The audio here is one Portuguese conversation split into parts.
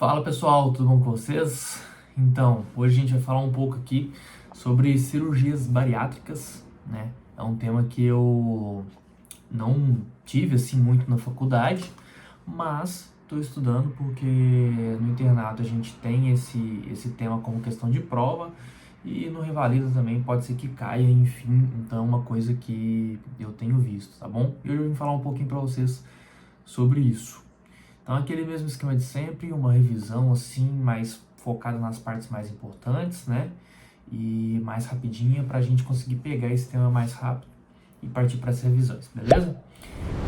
Fala pessoal, tudo bom com vocês? Então, hoje a gente vai falar um pouco aqui sobre cirurgias bariátricas, né? É um tema que eu não tive assim muito na faculdade, mas estou estudando porque no internato a gente tem esse tema como questão de prova e no Revalida também pode ser que caia, enfim, então é uma coisa que eu tenho visto, tá bom? E hoje eu vim falar um pouquinho para vocês sobre isso. Então, aquele mesmo esquema de sempre, uma revisão assim, mais focada nas partes mais importantes, né? E mais rapidinha para a gente conseguir pegar esse tema mais rápido e partir para as revisões, beleza?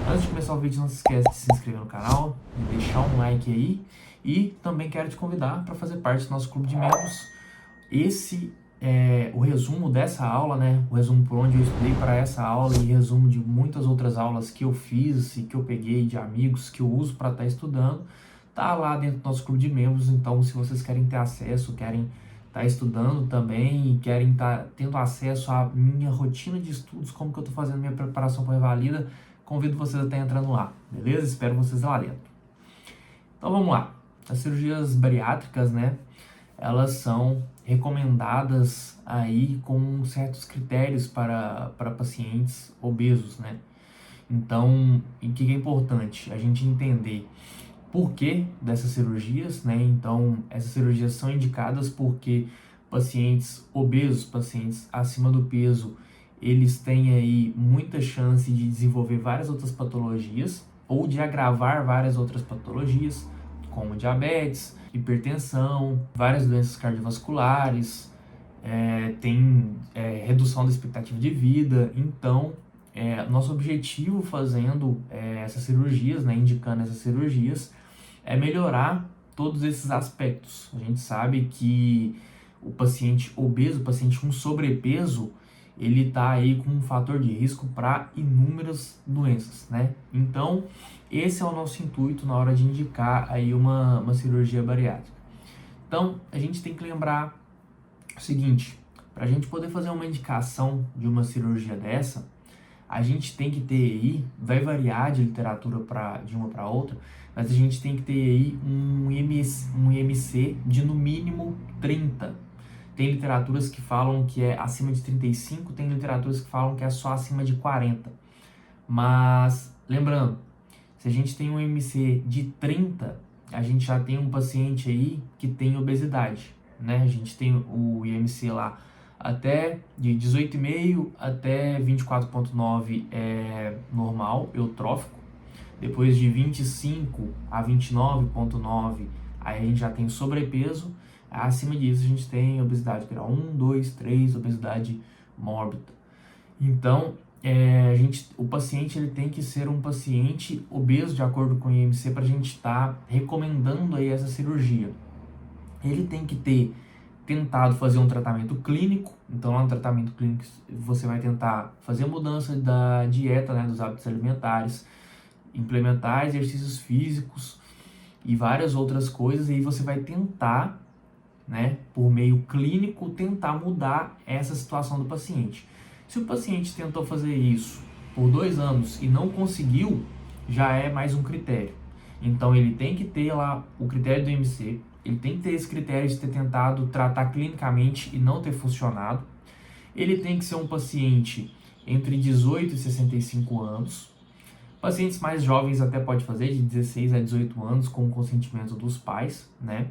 Antes de começar o vídeo, não se esqueça de se inscrever no canal, de deixar um like aí e também quero te convidar para fazer parte do nosso clube de membros. Esse é o resumo dessa aula, né? O resumo por onde eu estudei para essa aula e resumo de muitas outras aulas que eu fiz e que eu peguei de amigos que eu uso para estar estudando. Tá lá dentro do nosso clube de membros, então se vocês querem ter acesso, querem estar estudando também e querem estar tendo acesso à minha rotina de estudos, como que eu estou fazendo minha preparação para a Revalida, convido vocês a estar entrando lá, beleza? Espero vocês lá dentro. Então vamos lá. As cirurgias bariátricas, né? Elas são recomendadas aí com certos critérios para pacientes obesos, né? Então, o que é importante? A gente entender por que dessas cirurgias, né? Então, essas cirurgias são indicadas porque pacientes obesos, pacientes acima do peso, eles têm aí muita chance de desenvolver várias outras patologias ou de agravar várias outras patologias, como diabetes, hipertensão, várias doenças cardiovasculares, redução da expectativa de vida. Então, nosso objetivo fazendo essas cirurgias, né, indicando essas cirurgias, é melhorar todos esses aspectos. A gente sabe que o paciente obeso, o paciente com sobrepeso, ele está aí com um fator de risco para inúmeras doenças, né? Então, esse é o nosso intuito na hora de indicar aí uma cirurgia bariátrica. Então, a gente tem que lembrar o seguinte, para a gente poder fazer uma indicação de uma cirurgia dessa, a gente tem que ter aí, vai variar de literatura de uma para outra, mas a gente tem que ter aí um IMC de no mínimo 30. Tem literaturas que falam que é acima de 35, tem literaturas que falam que é só acima de 40. Mas, lembrando, se a gente tem um IMC de 30, a gente já tem um paciente aí que tem obesidade, né? A gente tem o IMC lá até de 18,5 até 24,9 é normal, eutrófico. Depois de 25 a 29,9, aí a gente já tem sobrepeso. Acima disso a gente tem obesidade grau 1, 2, 3, obesidade mórbida. Então, o paciente ele tem que ser um paciente obeso de acordo com o IMC para a gente estar recomendando aí essa cirurgia. Ele tem que ter tentado fazer um tratamento clínico, então lá no tratamento clínico você vai tentar fazer mudança da dieta, né, dos hábitos alimentares, implementar exercícios físicos e várias outras coisas, e aí você vai tentar, né, por meio clínico, tentar mudar essa situação do paciente. Se o paciente tentou fazer isso por 2 anos e não conseguiu, já é mais um critério. Então ele tem que ter lá o critério do IMC, ele tem que ter esse critério de ter tentado tratar clinicamente e não ter funcionado. Ele tem que ser um paciente entre 18 e 65 anos. Pacientes mais jovens até pode fazer, de 16 a 18 anos, com o consentimento dos pais, né?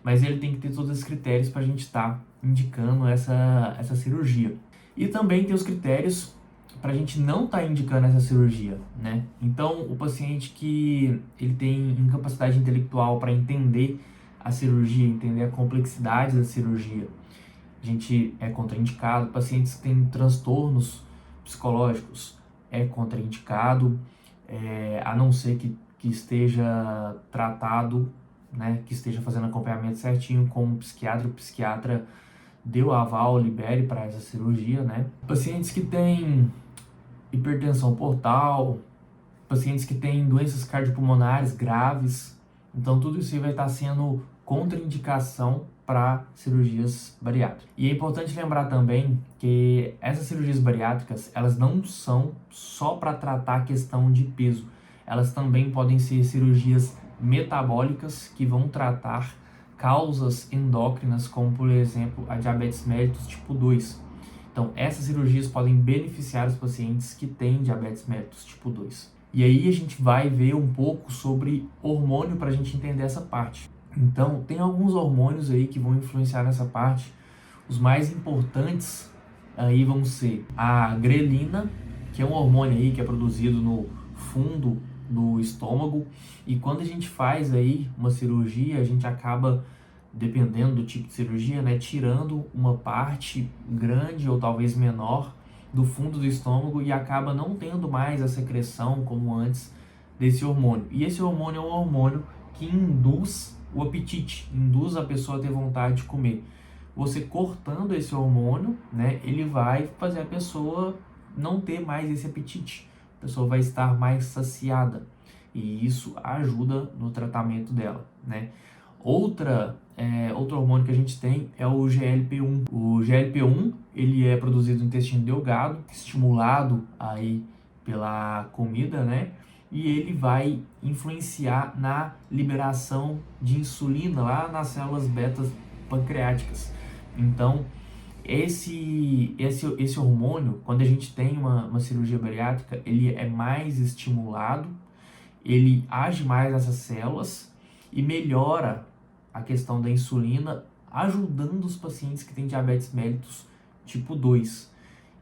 Mas ele tem que ter todos esses critérios para a gente estar indicando essa cirurgia. E também tem os critérios para a gente não estar indicando essa cirurgia, né? Então, o paciente que ele tem incapacidade intelectual para entender a cirurgia, entender a complexidade da cirurgia, a gente é contraindicado. Pacientes que têm transtornos psicológicos é contraindicado, a não ser que esteja tratado, né, que esteja fazendo acompanhamento certinho com o psiquiatra deu aval, libere para essa cirurgia, né? Pacientes que têm hipertensão portal, pacientes que têm doenças cardiopulmonares graves, então tudo isso aí vai estar sendo contraindicação para cirurgias bariátricas. E é importante lembrar também que essas cirurgias bariátricas, elas não são só para tratar a questão de peso, elas também podem ser cirurgias metabólicas que vão tratar causas endócrinas, como por exemplo a diabetes mellitus tipo 2. Então, essas cirurgias podem beneficiar os pacientes que têm diabetes mellitus tipo 2. E aí a gente vai ver um pouco sobre hormônio para a gente entender essa parte. Então, tem alguns hormônios aí que vão influenciar nessa parte. Os mais importantes aí vão ser a grelina, que é um hormônio aí que é produzido no fundo do estômago, e quando a gente faz aí uma cirurgia, a gente acaba, dependendo do tipo de cirurgia, né, tirando uma parte grande ou talvez menor do fundo do estômago e acaba não tendo mais a secreção como antes desse hormônio. E esse hormônio é um hormônio que induz o apetite, induz a pessoa a ter vontade de comer. Você cortando esse hormônio, né, ele vai fazer a pessoa não ter mais esse apetite. A pessoa vai estar mais saciada e isso ajuda no tratamento dela, né? Outro hormônio que a gente tem é o GLP-1. O GLP-1 ele é produzido no intestino delgado, estimulado aí pela comida, né? E ele vai influenciar na liberação de insulina lá nas células betas pancreáticas. Então, esse hormônio, quando a gente tem uma cirurgia bariátrica, ele é mais estimulado, ele age mais nessas células e melhora a questão da insulina, ajudando os pacientes que têm diabetes mellitus tipo 2.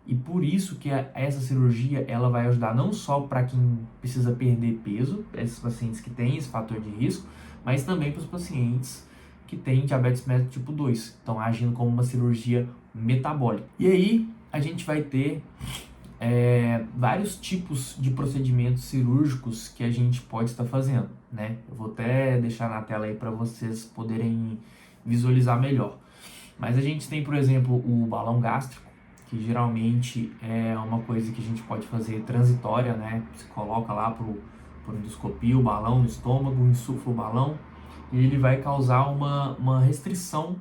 E por isso que essa cirurgia ela vai ajudar não só para quem precisa perder peso, esses pacientes que têm esse fator de risco, mas também para os pacientes que têm diabetes mellitus tipo 2, então agindo como uma cirurgia metabólica. E aí a gente vai ter vários tipos de procedimentos cirúrgicos que a gente pode estar fazendo, né? Eu vou até deixar na tela aí para vocês poderem visualizar melhor. Mas a gente tem, por exemplo, o balão gástrico, que geralmente é uma coisa que a gente pode fazer transitória, né? Você coloca lá por endoscopia o balão no estômago, insufla o balão e ele vai causar uma restrição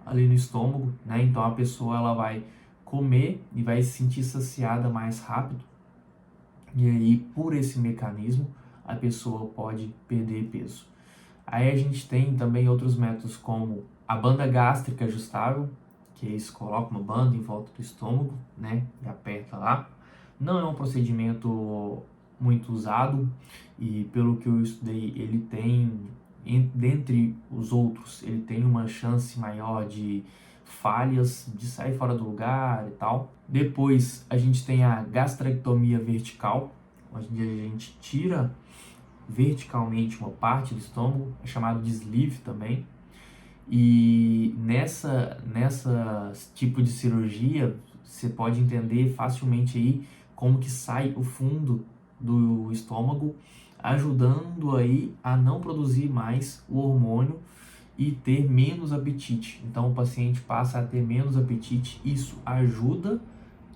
ali no estômago, né? Então a pessoa ela vai comer e vai se sentir saciada mais rápido. E aí, por esse mecanismo, a pessoa pode perder peso. Aí a gente tem também outros métodos como a banda gástrica ajustável, que é isso, coloca uma banda em volta do estômago, né, e aperta lá. Não é um procedimento muito usado e pelo que eu estudei, ele tem, dentre os outros, ele tem uma chance maior de falhas, de sair fora do lugar e tal. Depois a gente tem a gastrectomia vertical, onde a gente tira verticalmente uma parte do estômago, é chamado de sleeve também. E nessa tipo de cirurgia, você pode entender facilmente aí como que sai o fundo do estômago, ajudando aí a não produzir mais o hormônio e ter menos apetite. Então o paciente passa a ter menos apetite, isso ajuda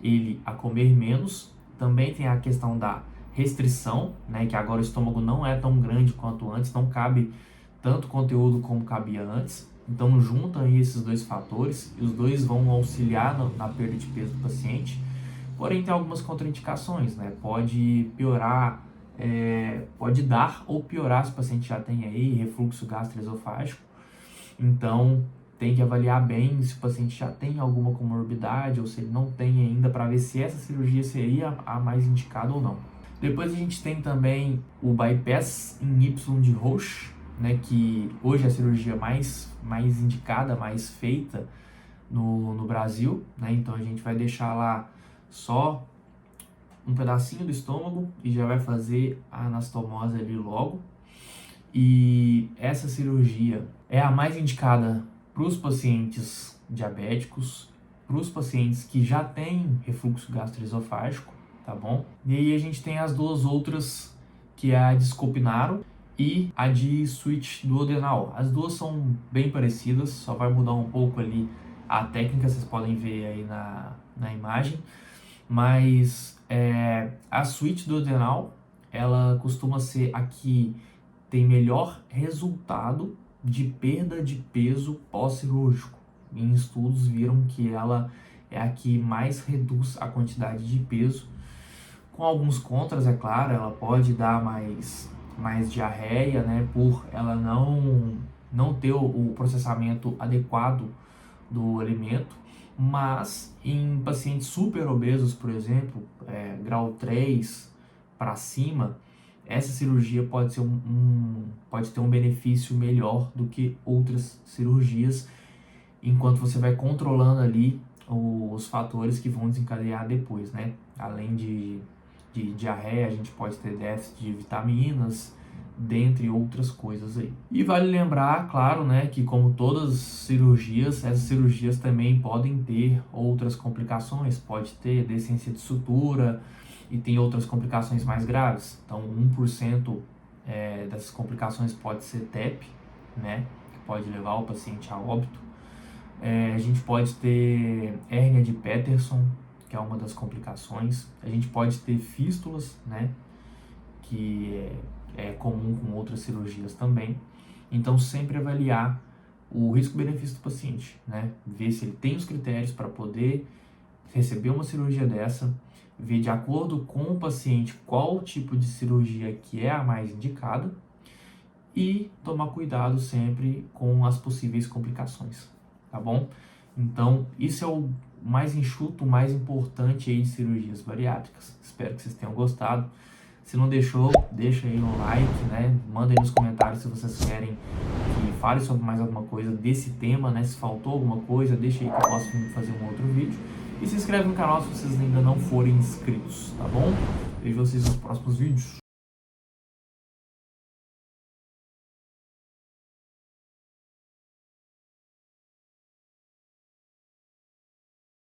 ele a comer menos. Também tem a questão da restrição, né, que agora o estômago não é tão grande quanto antes, não cabe tanto conteúdo como cabia antes. Então junta aí esses dois fatores e os dois vão auxiliar na perda de peso do paciente. Porém tem algumas contraindicações, né? Pode piorar, pode dar ou piorar se o paciente já tem aí refluxo gastroesofágico. Então tem que avaliar bem se o paciente já tem alguma comorbidade ou se ele não tem ainda, para ver se essa cirurgia seria a mais indicada ou não. Depois a gente tem também o bypass em Y de Roche, né, que hoje é a cirurgia mais indicada, mais feita no Brasil, né? Então a gente vai deixar lá só um pedacinho do estômago e já vai fazer a anastomose ali logo. E essa cirurgia é a mais indicada para os pacientes diabéticos, para os pacientes que já têm refluxo gastroesofágico, tá bom? E aí a gente tem as duas outras, que é a de Scopinaro e a de switch duodenal. As duas são bem parecidas, só vai mudar um pouco ali a técnica, vocês podem ver aí na imagem. Mas a switch duodenal, ela costuma ser a que tem melhor resultado de perda de peso pós-cirúrgico. Em estudos viram que ela é a que mais reduz a quantidade de peso, com alguns contras, é claro. Ela pode dar mais mais diarreia, né, por ela não ter o processamento adequado do alimento, mas em pacientes super obesos, por exemplo, grau 3 para cima, essa cirurgia pode ser pode ter um benefício melhor do que outras cirurgias, enquanto você vai controlando ali os fatores que vão desencadear depois, né? Além de diarreia, a gente pode ter déficit de vitaminas, dentre outras coisas aí. E vale lembrar, claro, né, que como todas as cirurgias, essas cirurgias também podem ter outras complicações, pode ter descendência de sutura e tem outras complicações mais graves. Então, 1% dessas complicações pode ser TEP, né, que pode levar o paciente a óbito. A gente pode ter hérnia de Peterson, que é uma das complicações. A gente pode ter fístulas, né, que é comum com outras cirurgias também. Então, sempre avaliar o risco-benefício do paciente, né? Ver se ele tem os critérios para poder receber uma cirurgia dessa, ver de acordo com o paciente qual tipo de cirurgia que é a mais indicada e tomar cuidado sempre com as possíveis complicações, tá bom? Então, isso é o mais enxuto, o mais importante aí de cirurgias bariátricas. Espero que vocês tenham gostado. Se não deixou, deixa aí um like, né? Manda aí nos comentários se vocês querem que fale sobre mais alguma coisa desse tema, né? Se faltou alguma coisa, deixa aí que eu posso fazer um outro vídeo. E se inscreve no canal se vocês ainda não forem inscritos, tá bom? Vejo vocês nos próximos vídeos.